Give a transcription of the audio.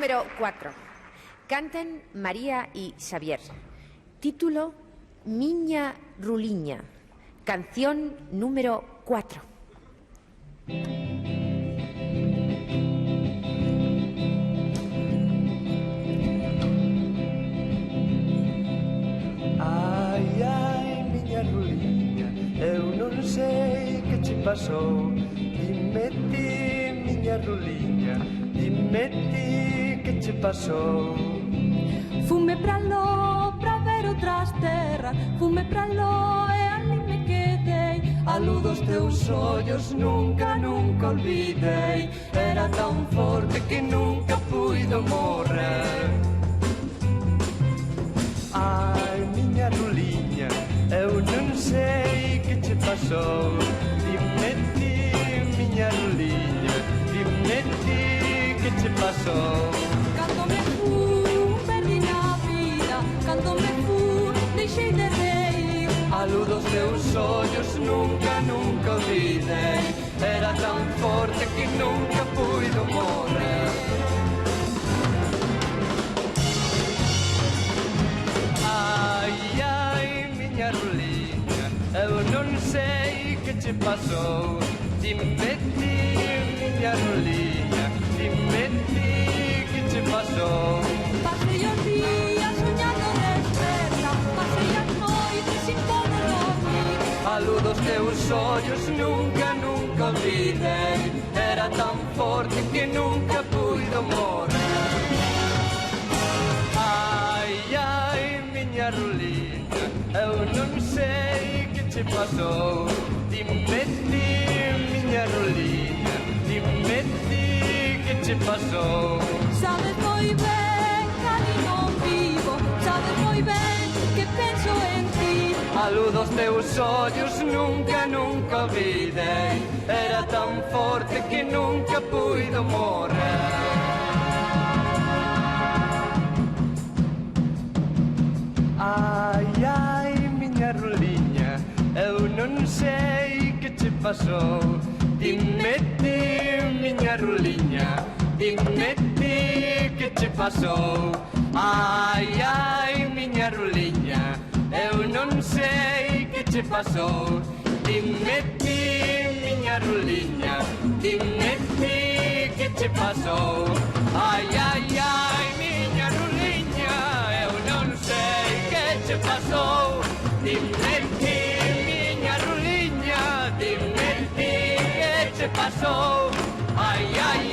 número 4. Cantan María y Xavier. Título: Miña Ruliña. Canción número 4. Ai, ai, miña Ruliña, eu non sei que che pasou. Dime ti, miña Ruliña, dime ti que che pasou. Fume pra ló, pra ver outras terras, fume pra ló e ali me quedei. A luz dos teus ollos nunca, nunca olvidei. Era tan forte que nunca puido morrer. Ai, miña Ruliña, eu non sei que che pasou. Dime ti, miña Ruliña, dime ti que che pasou. Cando me fun, perdi na vida, cando me fun, deixei de reír. A luz dos teus ollos nunca, nunca olvidei. Era tan forte que nunca puido morrer. Ai, ai, miña Ruliña, eu non sei que che pasou. Dime ti, miña Ruliña, dime ti que che pasou. Pasei os días soñando desperta, pasei as noites sin poder dormir. A luz dos teus ollos nunca, nunca olvidei. Era tan forte que nunca puido morrer. Ai, ai, miña Ruliña, eu non sei que che pasou. Dime ti, miña Ruliña, dime ti que che pasou. Sabes moi ben que ali non vivo, sabes moi ben que penso en ti. A luz dos teus ollos nunca, nunca olvidei. Era tan forte que nunca puido morrer. Ai, ai, miña Ruliña, eu non sei que che pasou. Dime ti, miña Ruliña, dime ti que che pasou. Ai, ai, miña Ruliña, eu non sei que che pasou. Dime ti, miña Ruliña, dime ti que che pasou. Ai, ai, ai, miña Ruliña, eu non sei que che pasou. Dime ti, miña Ruliña, dime ti que che pasou. Ai, ai,